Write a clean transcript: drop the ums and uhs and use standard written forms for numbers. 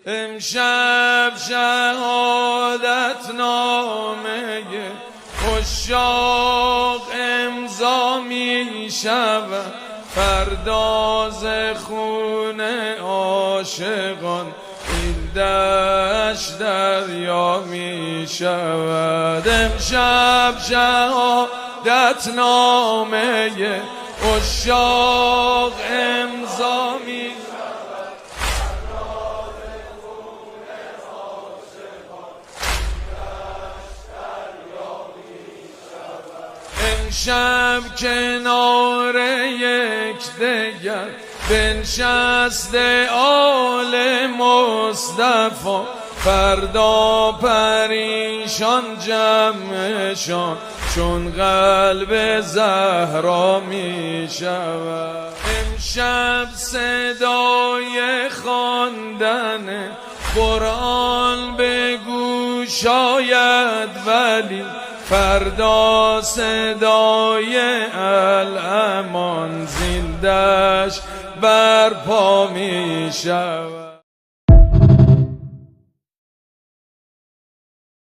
امشب شهادت نامه عشاق امضا می شود، فردا ز خون عاشقان این دشت دریا می شود. امشب شهادت نامه عشاق امضا می شود، امشب کنار یکدیگر بنشست آل مصطفی، فردا پریشان جمعشان چون قلب زهرا می شود. امشب صدای خواندن قرآن به گوش آید، ولی فردا صدای الامان زین دشت برپا می شود.